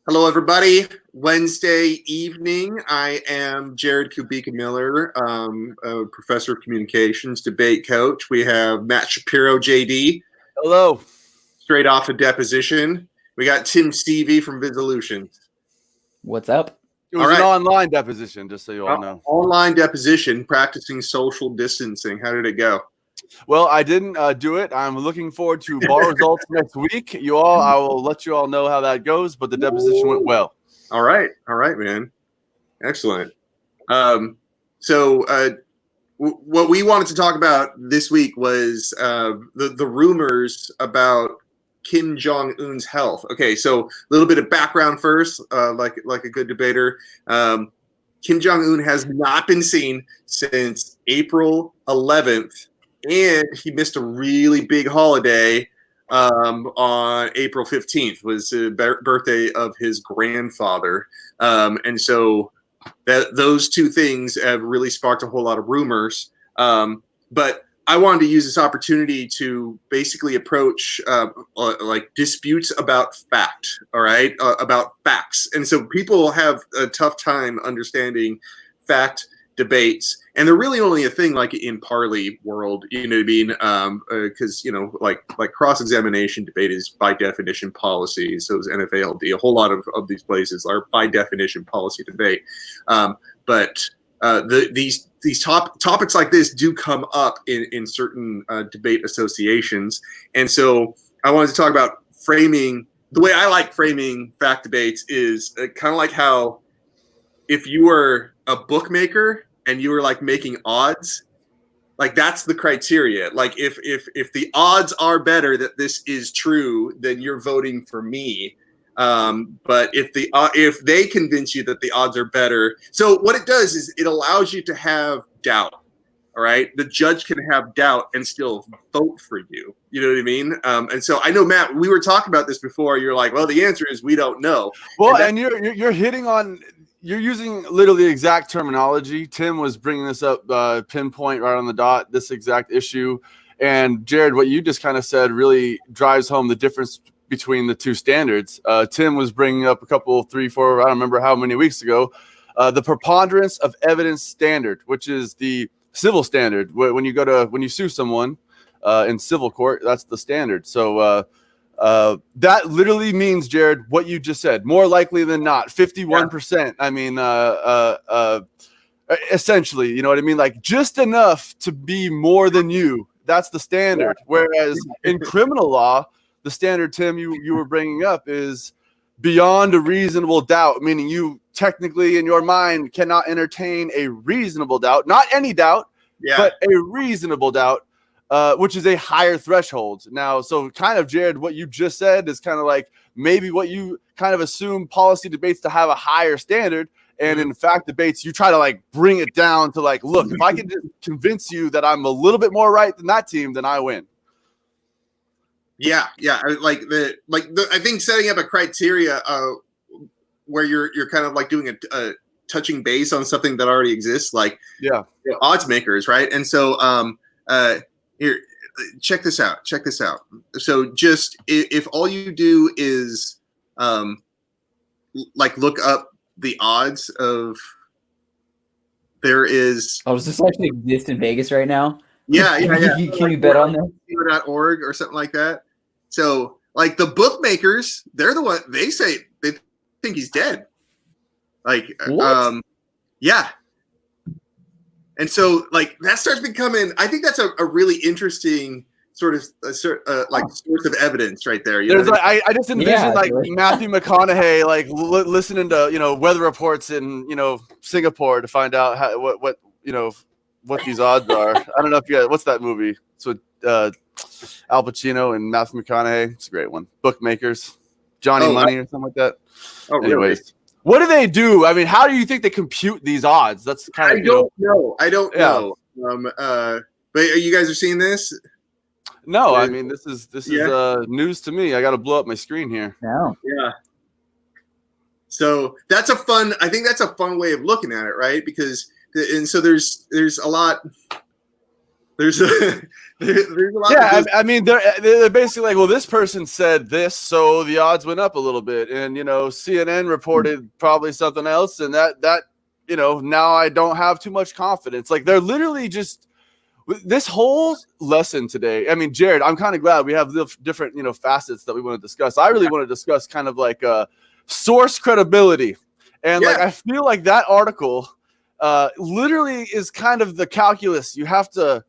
Hello, everybody. Wednesday evening. I am Jared Kubika Miller, a professor of communications, debate coach. We have Matt Shapiro, JD. Hello. Straight off a deposition. We got Tim Stevie from Visolutions. What's up? It was an online deposition, just so you all know. Online deposition, practicing social distancing. How did it go? Well, I didn't do it. I'm looking forward to bar results next week. I will let you all know how that goes, but the deposition went well. All right, man. Excellent. What we wanted to talk about this week was the rumors about Kim Jong Un's health. Okay, so a little bit of background first, like a good debater. Kim Jong Un has not been seen since April 11th. And he missed a really big holiday on April 15th, was the birthday of his grandfather. And so those two things have really sparked a whole lot of rumors. But I wanted to use this opportunity to basically approach like disputes about fact, all right, about facts. And so people have a tough time understanding fact debates, and they're really only a thing like in parley world, you know what I mean? Because like cross-examination debate is by definition policy. So is NFALD. A whole lot of these places are by definition policy debate. But these topics like this do come up in certain debate associations, and so I wanted to talk about framing. The way I like framing fact debates is kind of like how if you were a bookmaker and you were like making odds, like that's the criteria. Like if the odds are better that this is true, then you're voting for me. But if they convince you that the odds are better, so what it does is it allows you to have doubt. All right, the judge can have doubt and still vote for you. You know what I mean? And so I know, Matt, we were talking about this before. You're like, well, the answer is we don't know. Well, and you're hitting on. You're using literally the exact terminology. Tim was bringing this up, pinpoint right on the dot, this exact issue. And Jared, what you just kind of said really drives home the difference between the two standards. Tim was bringing up a couple, 3, 4, I don't remember how many weeks ago, the preponderance of evidence standard, which is the civil standard. When you sue someone in civil court, that's the standard. So that literally means, Jared, what you just said. More likely than not, 51%. Yeah. I mean, essentially, you know what I mean? Like just enough to be more than you. That's the standard. Yeah. Whereas in criminal law, the standard, Tim, you were bringing up is beyond a reasonable doubt, meaning you technically in your mind cannot entertain a reasonable doubt, not any doubt, but a reasonable doubt. Which is a higher threshold. Now, so kind of, Jared, what you just said is kind of like maybe what you kind of assume policy debates to have a higher standard. And in fact, debates, you try to like bring it down to like, look, if I can just convince you that I'm a little bit more right than that team, then I win. Yeah. I think setting up a criteria where you're kind of like doing a touching base on something that already exists, like odds makers, right? And so here, check this out. So just if all you do is like look up the odds of there is. Oh, does this actually exist in Vegas right now? Yeah. Can you bet on that? .org or something like that. So like the bookmakers, they're the one, they say they think he's dead. Like, what? Yeah. And so, like, that starts becoming. I think that's a really interesting sort of like source of evidence right there. You know? I just envision like Matthew McConaughey like listening to weather reports in Singapore to find out what these odds are. I don't know if you guys, what's that movie? So Al Pacino and Matthew McConaughey. It's a great one. Bookmakers, Johnny Money or something like that. Oh, really? Anyways. What do they do? I mean, how do you think they compute these odds? That's kind of I don't know. But you guys are seeing this? No, I mean this is news to me. I got to blow up my screen here. No. Yeah. So that's I think that's a fun way of looking at it, right? Because so there's a lot there's a there's a lot. Yeah, of I mean, they're basically like, well, this person said this, so the odds went up a little bit, and CNN reported probably something else, and that now I don't have too much confidence. Like they're literally just this whole lesson today. I mean, Jared, I'm kind of glad we have the different facets that we want to discuss. I really want to discuss kind of like source credibility, and like I feel like that article literally is kind of the calculus you have to.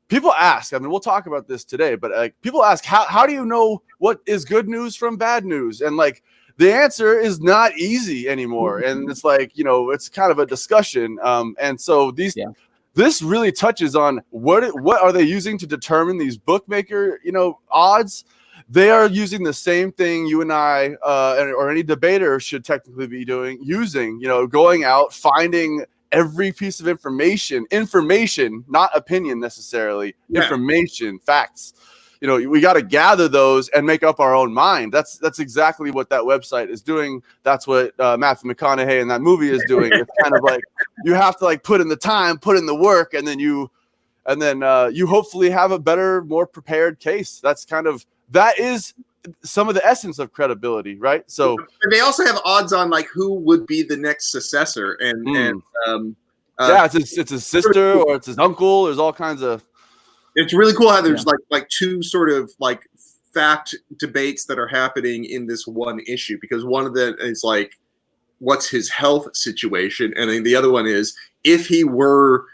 People ask, I mean, we'll talk about this today, but like people ask, how do you know what is good news from bad news? And like the answer is not easy anymore. And it's like, it's kind of a discussion. And so this really touches on what are they using to determine these bookmaker, odds? They are using the same thing you and I or any debater should technically be using, going out, finding every piece of information, not opinion necessarily, information, facts. We got to gather those and make up our own mind. That's exactly what that website is doing. That's what Matthew McConaughey in that movie is doing. It's kind of like you have to like put in the time, put in the work, and then you hopefully have a better, more prepared case. That is some of the essence of credibility, right? So they also have odds on like who would be the next successor, and it's his sister or it's his uncle. There's all kinds of. It's really cool how there's like two sort of like fact debates that are happening in this one issue, because one of them is like, what's his health situation, and then the other one is if he were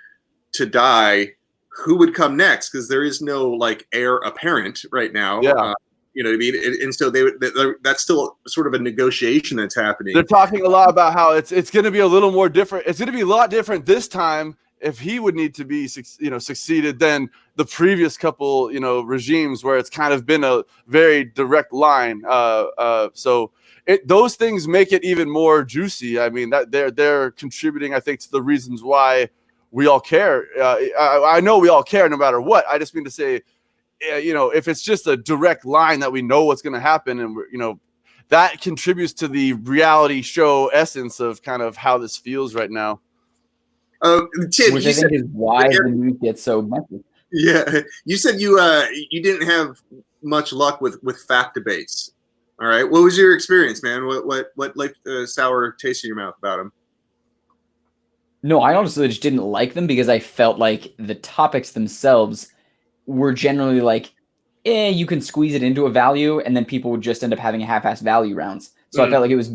to die, who would come next? Because there is no like heir apparent right now. Yeah. You know what I mean? And so that's still sort of a negotiation that's happening. They're talking a lot about how it's going to be a little more different. It's going to be a lot different this time if he would need to be, succeeded than the previous couple, regimes where it's kind of been a very direct line. So those things make it even more juicy. I mean, that they're contributing, I think, to the reasons why we all care. I know we all care no matter what. I just mean to say, if it's just a direct line that we know what's going to happen, and that contributes to the reality show essence of kind of how this feels right now. Tim, which I think is why the news gets so messy. Yeah, you said you didn't have much luck with fact debates. All right, what was your experience, man? What left sour taste in your mouth about them? No, I honestly just didn't like them because I felt like the topics themselves were generally like, you can squeeze it into a value, and then people would just end up having a half-assed value rounds. So I felt like it was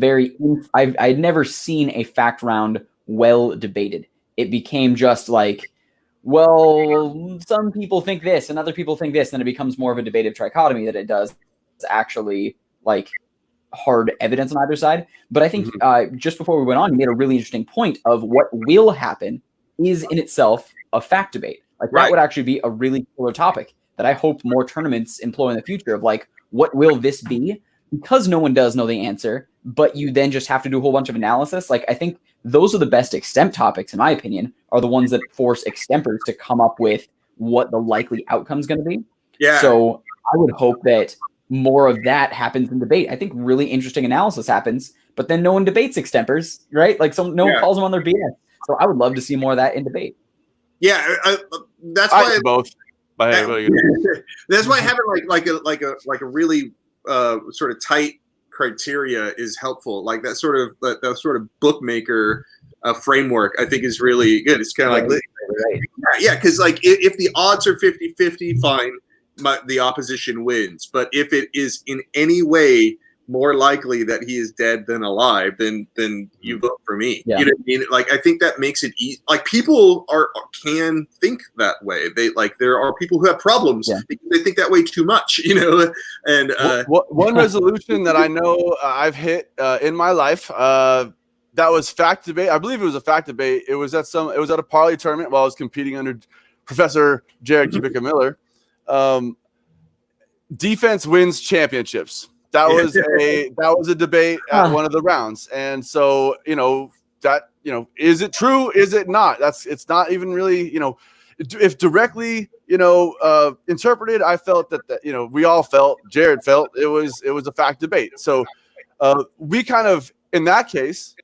I'd never seen a fact round well debated. It became just like, well, some people think this and other people think this, and it becomes more of a debative trichotomy that it does actually like hard evidence on either side. But I think just before we went on, you made a really interesting point of what will happen is in itself a fact debate. Like that would actually be a really killer topic that I hope more tournaments employ in the future of like, what will this be? Because no one does know the answer, but you then just have to do a whole bunch of analysis. Like I think those are the best extemp topics, in my opinion, are the ones that force extempers to come up with what the likely outcome is going to be. Yeah. So I would hope that more of that happens in debate. I think really interesting analysis happens, but then no one debates extempers, right? Like no one calls them on their BS. So I would love to see more of that in debate. Yeah, that's why both. That's why having like a really sort of tight criteria is helpful. Like that sort of bookmaker framework, I think, is really good. It's kind of because like if the odds are 50-50, fine, the opposition wins. But if it is in any way more likely that he is dead than alive, then you vote for me. Yeah. You know what I mean? Like I think that makes it easy. Like people can think that way. They like there are people who have problems because they think that way too much. And one resolution that I know I've hit in my life that was fact debate. I believe it was a fact debate. It was at a parlay tournament while I was competing under Professor Jared Kubica Miller. Defense wins championships. That was a debate at one of the rounds. And so, is it true? Is it not? It's not even really, if directly, interpreted, I felt that we all felt, Jared felt it was a fact debate. So we kind of, in that case,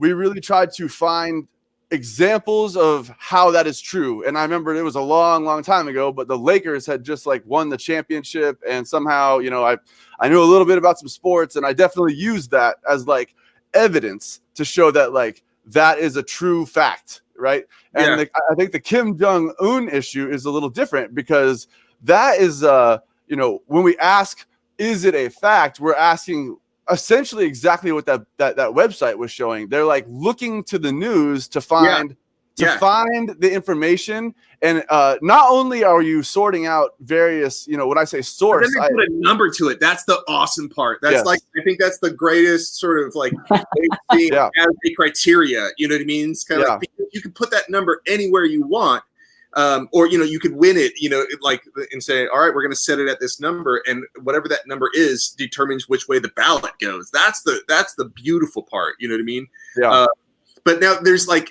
we really tried to find examples of how that is true. And I remember it was a long, long time ago, but the Lakers had just like won the championship, and somehow, you know, I knew a little bit about some sports, and I definitely used that as like evidence to show that like that is a true fact, right? And I think the Kim Jong Un issue is a little different, because that is, you know, when we ask, is it a fact, we're asking essentially exactly what that website was showing. They're like looking to the news to find find the information, and not only are you sorting out various, you know, when I say source, but then they put a number to it. That's the awesome part. That's like, I think that's the greatest sort of like as a criteria. You know what I mean? It's kind of like you can put that number anywhere you want. Or, you know, you could win it, you know, like, and say, all right, we're going to set it at this number, and whatever that number is determines which way the ballot goes. That's the beautiful part. You know what I mean? Yeah. But now there's like,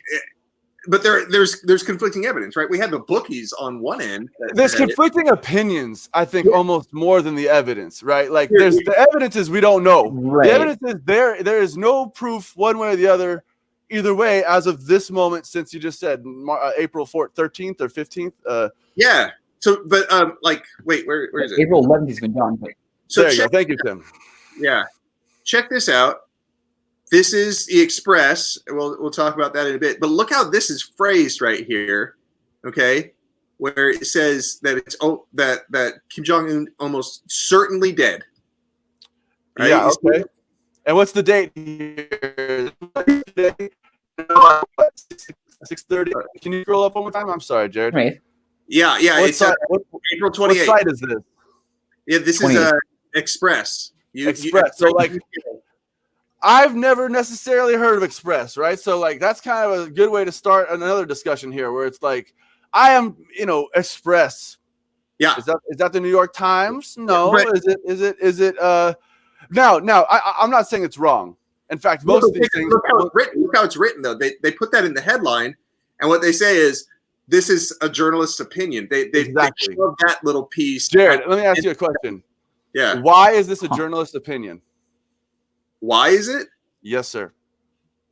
but there's conflicting evidence, right? We have the bookies on one end. There's conflicting opinions, I think, almost more than the evidence, right? Like the evidence is we don't know. Right. The evidence is there is no proof one way or the other. Either way, as of this moment, since you just said April 13th or 15th. Yeah. So, but like, wait, where is it? April 11th has been done. But... So there you go. Thank you, Tim. Yeah. Check this out. This is the Express. We'll talk about that in a bit. But look how this is phrased right here. Okay, where it says that it's that Kim Jong Un almost certainly dead. Right? Yeah. Okay. And what's the date here? 6:30. Can you scroll up one more time? I'm sorry, Jared. Right. Yeah. It's April 28th. What site is this? Yeah, this is Express. Express. So like, I've never necessarily heard of Express, right? So like, that's kind of a good way to start another discussion here, where it's like, I am, you know, Express. Yeah. Is that the New York Times? No. Right. Is it? No, I'm not saying it's wrong. In fact, most of these things. Look how it's written, though. They put that in the headline, and what they say is, this is a journalist's opinion. They shove that little piece. Jared, let me ask you a question. Yeah. Why is this a journalist's opinion? Why is it? Yes, sir.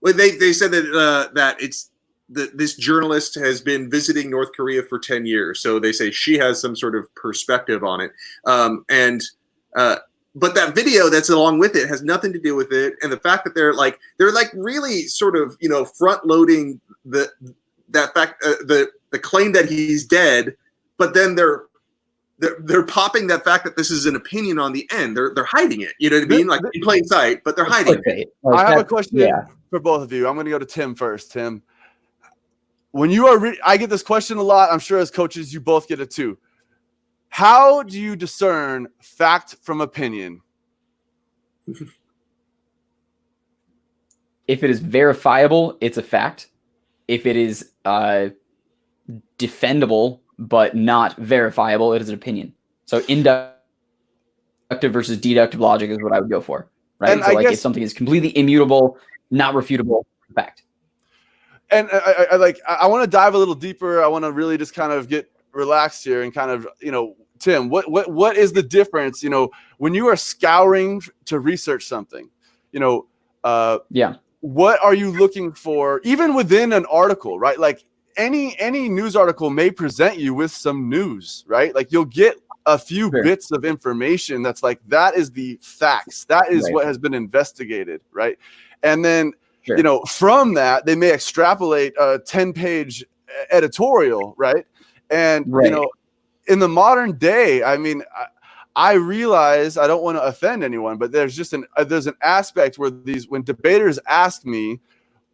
Well, they said that it's this journalist has been visiting North Korea for 10 years, so they say she has some sort of perspective on it, but that video that's along with it has nothing to do with it. And the fact that they're like really sort of, you know, front loading the claim that he's dead, but then they're popping that fact that this is an opinion on the end. They're hiding it. You know what I mean? Like in plain sight, but they're hiding it. I have a question for both of you. I'm going to go to Tim first. Tim, when you are, I get this question a lot. I'm sure as coaches, you both get it too. How do you discern fact from opinion? If it is verifiable, it's a fact. If it is defendable but not verifiable, it is an opinion. So inductive versus deductive logic is what I would go for, right? And so like if something is completely immutable, not refutable, fact. And I want to dive a little deeper. I want to really just kind of get relaxed here and kind of, you know, Tim, what is the difference, you know, when you are scouring to research something, you know, what are you looking for, even within an article, right? Like any news article may present you with some news, right? Like you'll get a few bits of information that's like, that is the facts. That is what has been investigated, right? And then, you know, from that, they may extrapolate a 10-page editorial, right? And, you know, in the modern day, I mean, I realize I don't want to offend anyone, but there's just there's an aspect where when debaters ask me,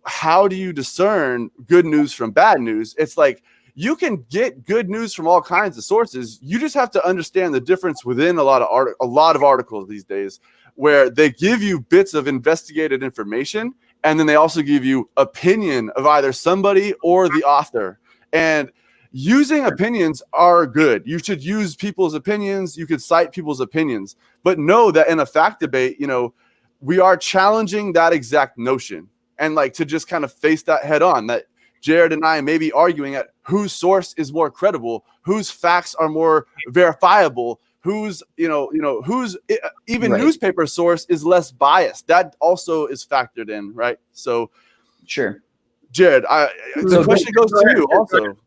how do you discern good news from bad news? It's like, you can get good news from all kinds of sources. You just have to understand the difference within a lot of articles these days, where they give you bits of investigated information, and then they also give you opinion of either somebody or the author. And using opinions are good. You should use people's opinions. You could cite people's opinions, but know that in a fact debate, you know, we are challenging that exact notion, and like to just kind of face that head on, that Jared and I may be arguing at whose source is more credible, whose facts are more verifiable, whose, whose even newspaper source is less biased. That also is factored in, right? So sure. Jared, the question goes to you also.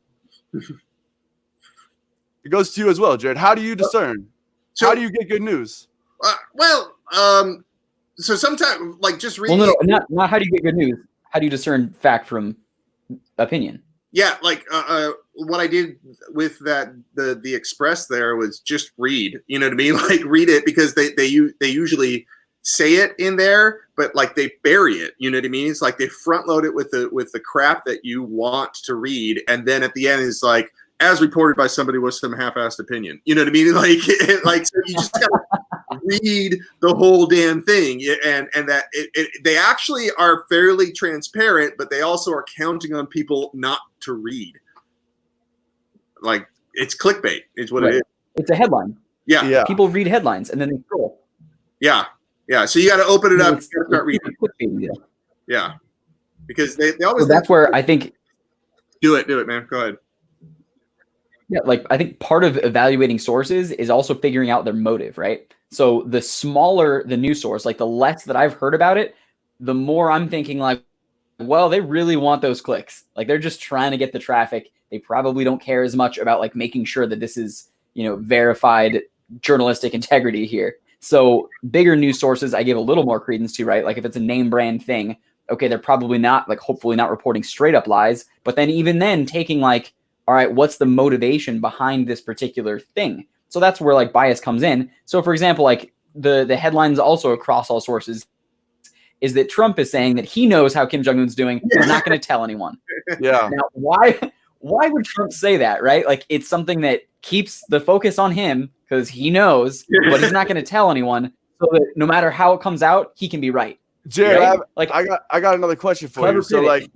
It goes to you as well, Jared. How do you discern? How do you get good news? So sometimes, like, just reading. Well, no, not how do you get good news. How do you discern fact from opinion? Yeah, like what I did with the Express there was just read. You know what I mean? Like, read it, because they usually say it in there, but like they bury it. You know what I mean? It's like they front load it with the crap that you want to read, and then at the end is like, as reported by somebody with some half-assed opinion. You know what I mean? Like so you just gotta read the whole damn thing, and that they actually are fairly transparent, but they also are counting on people not to read. Like, it's clickbait, is what it is. It's a headline. Yeah. People read headlines and then they scroll. Yeah. So you got to open it up. You got to start reading. Yeah. Because they always. So that's where I think. Do it, man. Go ahead. Yeah, like I think part of evaluating sources is also figuring out their motive, right? So the smaller the news source, like the less that I've heard about it, the more I'm thinking like, well, they really want those clicks. Like, they're just trying to get the traffic. They probably don't care as much about like making sure that this is, verified journalistic integrity here. So bigger news sources, I give a little more credence to, right? Like if it's a name brand thing, okay, they're probably not, like, hopefully not reporting straight up lies, but then even then taking like, all right, what's the motivation behind this particular thing? So that's where like bias comes in. So for example, like the headlines also across all sources is that Trump is saying that he knows how Kim Jong Un's doing. He's not going to tell anyone. Yeah. Now, why would Trump say that, right? Like, it's something that keeps the focus on him because he knows, but he's not going to tell anyone, so that no matter how it comes out, he can be right. Jared, right? I got another question for you. So like,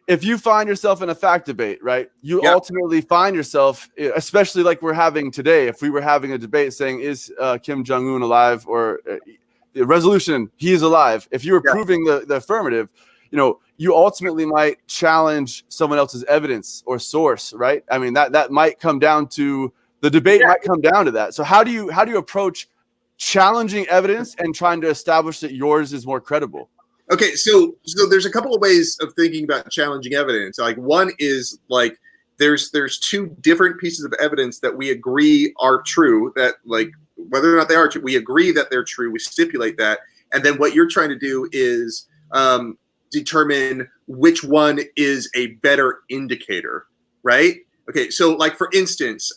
if you find yourself in a fact debate, right, you ultimately find yourself, especially like we're having today, if we were having a debate saying, is Kim Jong Un alive, or the resolution, he is alive. If you were proving the affirmative, you ultimately might challenge someone else's evidence or source, right? I mean, that might come down to the debate might come down to that. So how do you approach challenging evidence and trying to establish that yours is more credible? Okay, so there's a couple of ways of thinking about challenging evidence. Like, one is like there's two different pieces of evidence that we agree are true, that like whether or not they are true, we agree that they're true, we stipulate that, and then what you're trying to do is determine which one is a better indicator, right? Okay, so like for instance,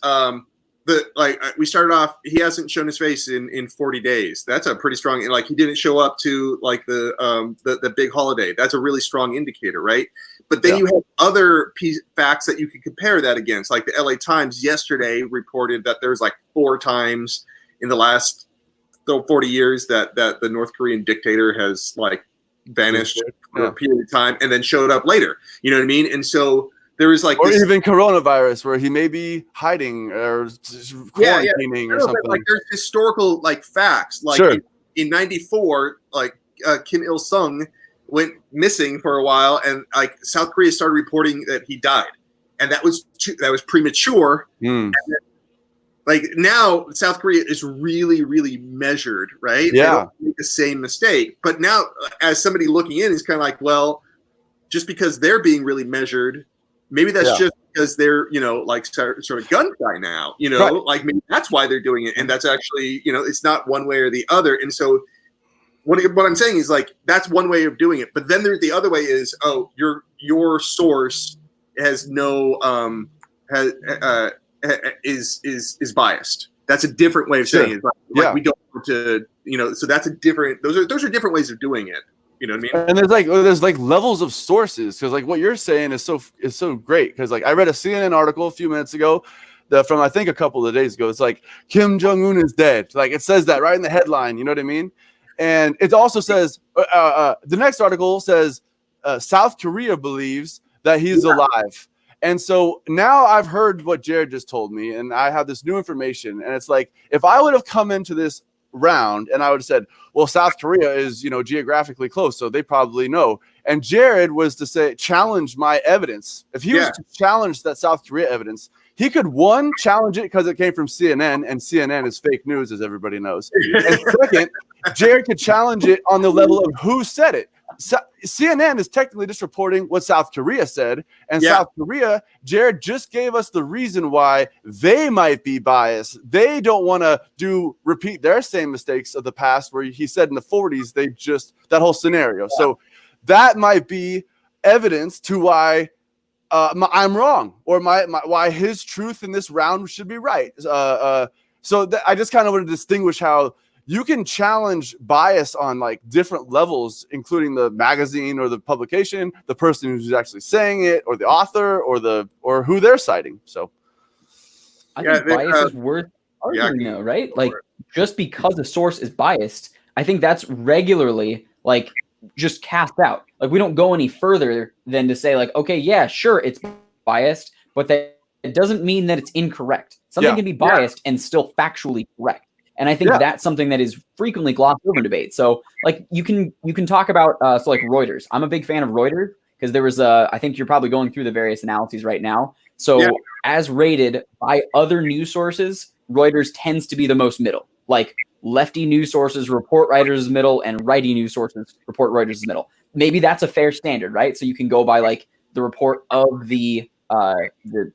we started off, he hasn't shown his face in 40 days. That's a pretty strong, like he didn't show up to like the big holiday. That's a really strong indicator, right? But then you have other facts that you can compare that against. Like the LA Times yesterday reported that there's like 4 times in the last 40 years that the North Korean dictator has like vanished for a period of time and then showed up later. You know what I mean? And so there was like, or even coronavirus, where he may be hiding or quarantining or something. Like there's historical like facts. Like in '94, like Kim Il Sung went missing for a while, and like South Korea started reporting that he died, and that was premature. And then, like now, South Korea is really, really measured, right? Yeah, they don't make the same mistake. But now, as somebody looking in, is kind of like, well, just because they're being really measured. Maybe that's just because they're, like sort of gun shy now, like maybe that's why they're doing it. And that's actually, it's not one way or the other. And so what I'm saying is like, that's one way of doing it. But then the other way is, your source has no, is biased. That's a different way of saying it. Like we don't want to, so that's a different, those are different ways of doing it. You know what I mean? And there's like levels of sources, because like what you're saying is so great, because like I read a CNN article a few minutes ago from I think a couple of days ago. It's like Kim Jong Un is dead. Like it says that right in the headline. You know what I mean? And it also says the next article says South Korea believes that he's alive. And so now I've heard what Jared just told me, and I have this new information. And it's like, if I would have come into this round and I would have said, well, South Korea is, geographically close, so they probably know. And Jared was to say, challenge my evidence. If he was to challenge that South Korea evidence, he could, one, challenge it because it came from CNN, and CNN is fake news, as everybody knows. And second, Jared could challenge it on the level of who said it. CNN is technically just reporting what South Korea said, and South Korea, Jared just gave us the reason why they might be biased. They don't want to repeat their same mistakes of the past, where he said in the 40s that whole scenario. So that might be evidence to why I'm wrong, or why his truth in this round should be right. So I just kind of want to distinguish how you can challenge bias on like different levels, including the magazine or the publication, the person who's actually saying it, or the author, or who they're citing. So I think bias is worth arguing, though, right? Like, just because a source is biased, I think that's regularly like just cast out. Like, we don't go any further than to say like, okay, yeah, sure, it's biased, but that it doesn't mean that it's incorrect. Something can be biased and still factually correct. And I think that's something that is frequently glossed over in debate. So like you can talk about so like Reuters. I'm a big fan of Reuters because there was I think you're probably going through the various analyses right now. So as rated by other news sources, Reuters tends to be the most middle. Like lefty news sources report Reuters as middle, and righty news sources report Reuters as middle. Maybe that's a fair standard, right? So you can go by like the report of the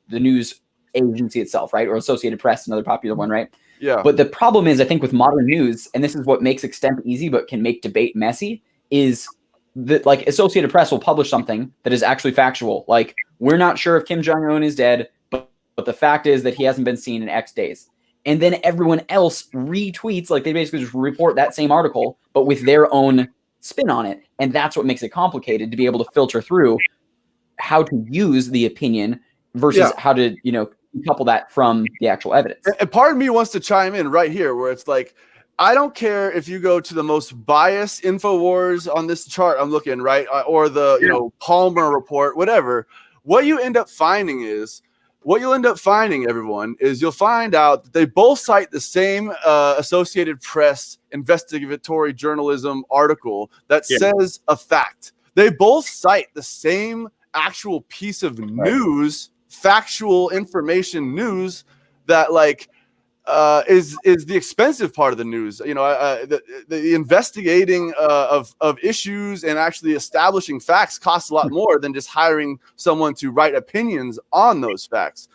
news agency itself, right? Or Associated Press, another popular one, right? Yeah. But the problem is, I think with modern news, and this is what makes extemp easy but can make debate messy, is that like Associated Press will publish something that is actually factual. Like, we're not sure if Kim Jong Un is dead, but the fact is that he hasn't been seen in X days. And then everyone else retweets, like they basically just report that same article, but with their own spin on it. And that's what makes it complicated to be able to filter through how to use the opinion versus how to, couple that from the actual evidence. And part of me wants to chime in right here, where it's like, I don't care if you go to the most biased InfoWars on this chart I'm looking, right, or the Palmer report, whatever. What you'll end up finding, everyone, is you'll find out that they both cite the same Associated Press investigatory journalism article that says a fact. They both cite the same actual piece of news, factual information news that like is the expensive part of the news. The investigating of issues and actually establishing facts costs a lot more than just hiring someone to write opinions on those facts.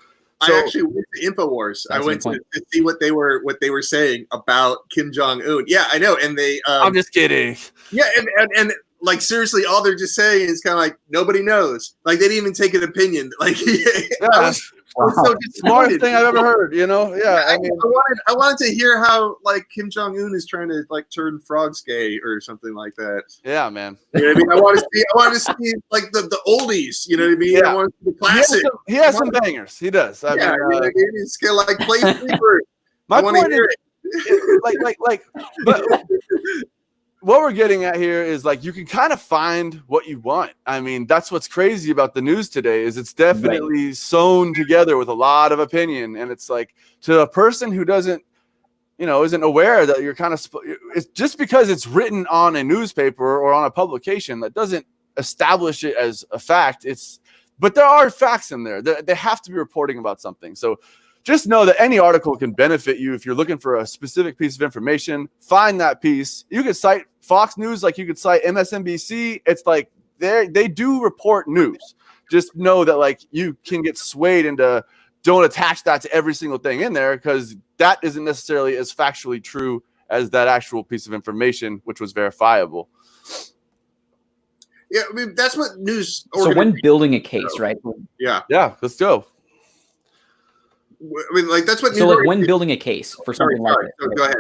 So, I actually went to InfoWars. I went to see what they were saying about Kim Jong Un. Yeah, I know, and they. I'm just kidding. Yeah, and like seriously, all they're just saying is kind of like nobody knows. Like they didn't even take an opinion. Like I was so smartest thing I've ever heard. I wanted to hear how like Kim Jong Un is trying to like turn frogs gay or something like that. Yeah, man. You know what I mean? I want to see like the oldies. You know what I mean? Yeah. I want to see the classic. He has some bangers. He does. I mean, he's gonna like play sleeper. My point is, but what we're getting at here is like you can kind of find what you want. I mean, that's what's crazy about the news today is it's definitely sewn together with a lot of opinion, and it's like to a person who isn't aware that you're kind of it's just because it's written on a newspaper or on a publication that doesn't establish it as a fact. But there are facts in there. They have to be reporting about something. So just know that any article can benefit you if you're looking for a specific piece of information. Find that piece. You could cite Fox News like you could cite MSNBC. It's like they do report news. Just know that like you can get swayed into don't attach that to every single thing in there because that isn't necessarily as factually true as that actual piece of information, which was verifiable. Yeah, I mean that's what news. So when building a case, right? Yeah, let's go. I mean, like that's what. So, like when building a case for something like this. So go ahead.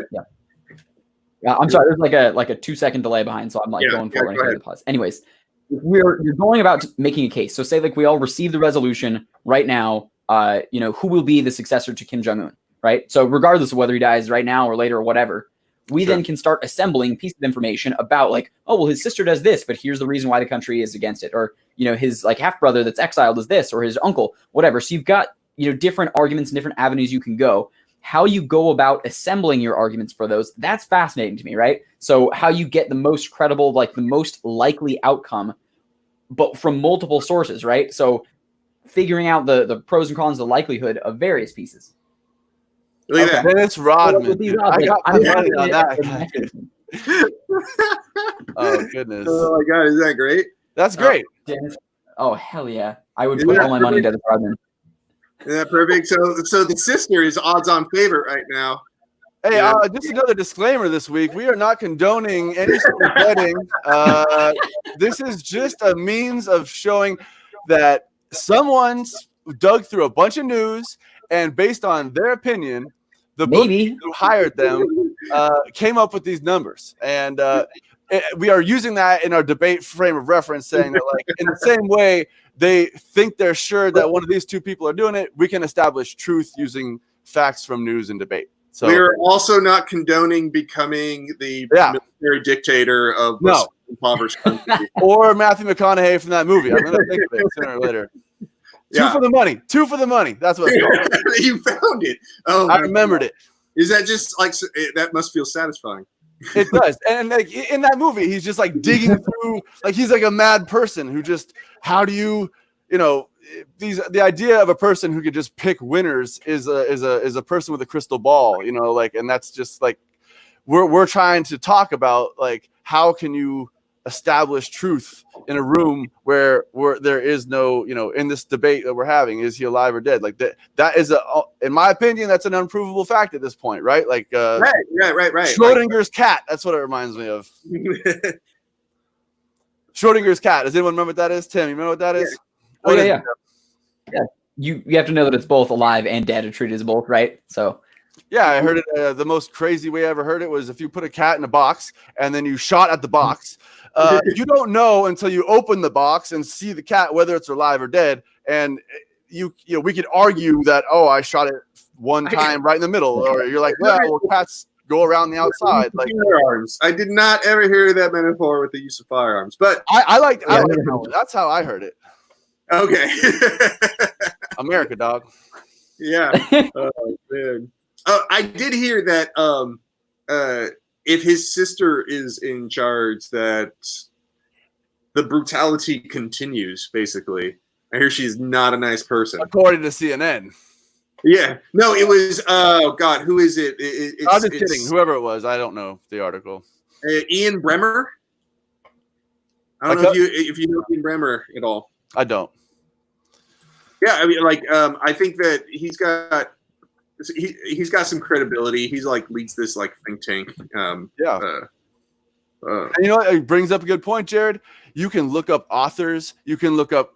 Yeah, I'm sorry. There's like a 2-second delay behind, so I'm like going for it. Anyways, you're going about making a case. So say like we all receive the resolution right now. Who will be the successor to Kim Jong Un? Right. So regardless of whether he dies right now or later or whatever, we then can start assembling pieces of information about like, oh well, his sister does this, but here's the reason why the country is against it, or his like half brother that's exiled is this, or his uncle, whatever. So you've got different arguments and different avenues you can go. How you go about assembling your arguments for those, that's fascinating to me, right? So how you get the most credible, like the most likely outcome, but from multiple sources, right? So figuring out the pros and cons, the likelihood of various pieces. Look at that. It's Rodman. I got money on that. Oh, goodness. Oh my God, is that great? That's great. Oh hell yeah! I would Isn't put that all my money into perfect? the Rodman. Isn't that perfect? So the sister is odds-on favorite right now. Hey, Yeah. just another disclaimer this week. We are not condoning any sort of betting. This is just a means of showing that someone's dug through a bunch of news, and based on their opinion, the Maybe. bookie who hired them came up with these numbers. And we are using that in our debate frame of reference, saying that, like, in the same way they think they're sure that one of these two people are doing it, we can establish truth using facts from news and debate. So we're also not condoning becoming the military dictator of no impoverished country. Or Matthew McConaughey from that movie. I'm going to think of it sooner or later. Two for the money. Two for the money. That's what it's called. You found it. Oh, I remembered it. Is that just like that? Must feel satisfying. It does. And like in that movie, he's just like digging through, like he's like a mad person who just, how do you know, the idea of a person who could just pick winners is a person with a crystal ball, you know, like, and that's just like we're trying to talk about, like, how can you establish truth in a room where there is no, you know, in this debate that we're having, is he alive or dead? Like that is in my opinion, that's an unprovable fact at this point, right? Like right. Schrodinger's cat. That's what it reminds me of. Schrodinger's cat. Does anyone remember what that is? Tim, you remember what that is? Oh yeah. You have to know that it's both alive and dead, and treated as both, right? So yeah, I heard it. The most crazy way I ever heard it was if you put a cat in a box and then you shot at the box, you don't know until you open the box and see the cat whether it's alive or dead. And you know, we could argue that, oh, I shot it one time right in the middle, or you're like, well, cats go around the outside. Like firearms. I did not ever hear that metaphor with the use of firearms, but I like that's how I heard it. Okay. America, dog. Yeah. Oh, man. I did hear that if his sister is in charge, that the brutality continues, basically. I hear she's not a nice person. According to CNN. Yeah. No, it was, oh, God, who is it? I'm just kidding. Whoever it was, I don't know the article. Ian Bremmer? I don't know if you know Ian Bremmer at all. I don't. Yeah, I mean, like, I think that he's got some credibility. He's like leads this like think tank. And you know what? It brings up a good point, Jared. You can look up authors. You can look up,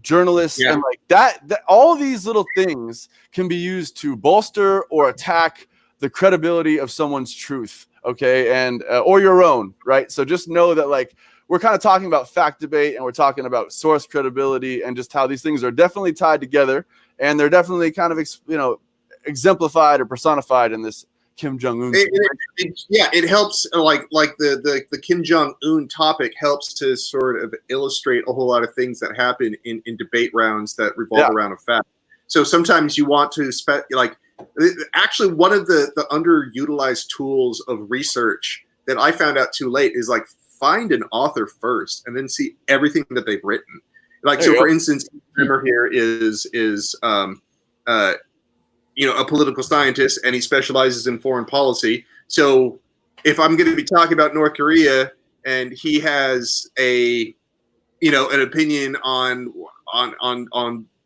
journalists, and like that. All these little things can be used to bolster or attack the credibility of someone's truth. Okay, and or your own, right? So just know that, like, we're kind of talking about fact debate, and we're talking about source credibility, and just how these things are definitely tied together, and they're definitely kind of, exemplified or personified in this Kim Jong Un. It helps, like the Kim Jong Un topic helps to sort of illustrate a whole lot of things that happen in debate rounds that revolve around a fact. So sometimes you want to actually one of the underutilized tools of research that I found out too late is like find an author first and then see everything that they've written. Like, so for instance, remember here is a political scientist, and he specializes in foreign policy. So if I'm going to be talking about North Korea and he has an opinion on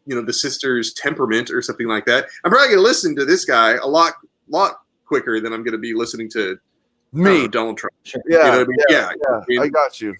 the sister's temperament or something like that, I'm probably going to listen to this guy a lot quicker than I'm going to be listening to Donald Trump. Yeah, I got you.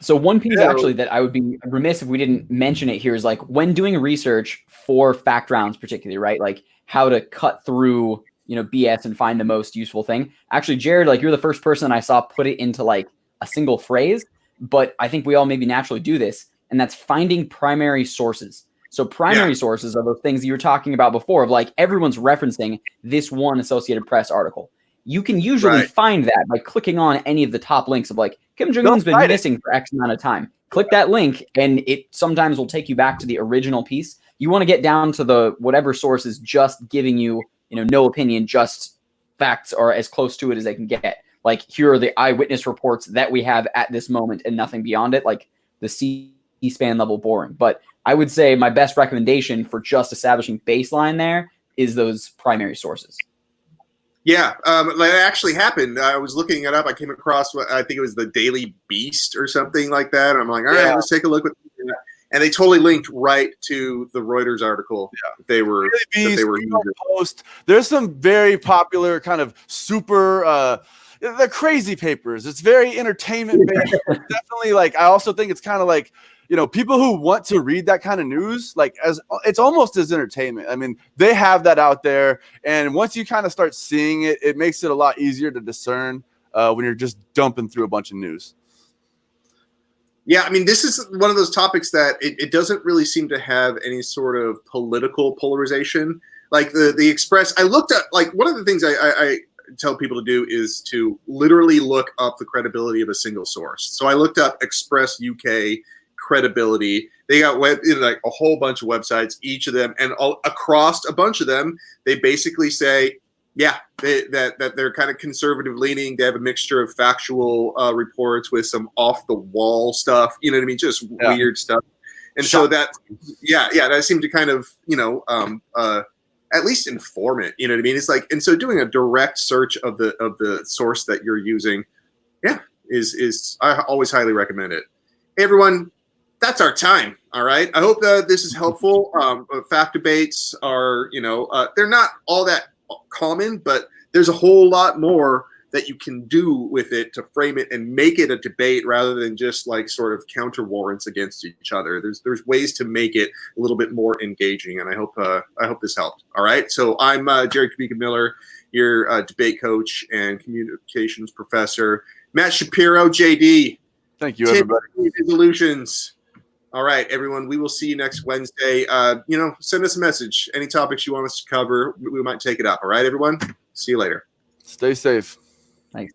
So one piece actually that I would be remiss if we didn't mention it here is, like, when doing research for fact rounds, particularly, right? Like how to cut through, BS and find the most useful thing. Actually, Jared, like, you're the first person I saw put it into like a single phrase, but I think we all maybe naturally do this, and that's finding primary sources. So primary sources are those things that you were talking about before, of like everyone's referencing this one Associated Press article. You can usually find that by clicking on any of the top links of, like, Kim Jong Un's been missing for X amount of time. Click that link, and it sometimes will take you back to the original piece. You want to get down to the whatever source is just giving you, no opinion, just facts, or as close to it as they can get. Like, here are the eyewitness reports that we have at this moment and nothing beyond it. Like the C-SPAN level boring. But I would say my best recommendation for just establishing baseline there is those primary sources. Yeah, that actually happened. I was looking it up. I came across what I think it was the Daily Beast or something like that. I'm like, all right, let's take a look at that. And they totally linked right to the Reuters article. Yeah. They were Post. There's some very popular kind of super they're crazy papers. It's very entertainment based. Definitely, like, I also think it's kind of like, you know, people who want to read that kind of news, like, as it's almost as entertainment. I mean, they have that out there, and once you kind of start seeing it, it makes it a lot easier to discern when you're just dumping through a bunch of news. Yeah, I mean, this is one of those topics that it doesn't really seem to have any sort of political polarization. Like the Express, I looked at, like, one of the things I tell people to do is to literally look up the credibility of a single source. So I looked up Express UK credibility. They got like a whole bunch of websites, each of them, and across a bunch of them, they basically say, yeah, that they're kind of conservative leaning. They have a mixture of factual reports with some off the wall stuff. You know what I mean? Just weird stuff. And so that, that seemed to kind of, you know, at least inform it. You know what I mean? It's like, and so doing a direct search of the source that you're using, is I always highly recommend it. Hey, everyone, that's our time. All right. I hope that this is helpful. Fact debates are, you know, they're not all that common, but there's a whole lot more that you can do with it to frame it and make it a debate rather than just like sort of counter warrants against each other. There's ways to make it a little bit more engaging, and I hope this helped. All right, so I'm Jerry Kabika Miller, your debate coach and communications professor. Matt Shapiro, JD. Thank you, everybody. Resolutions. All right, everyone. We will see you next Wednesday. You know, send us a message. Any topics you want us to cover, we might take it up. All right, everyone. See you later. Stay safe. Thanks.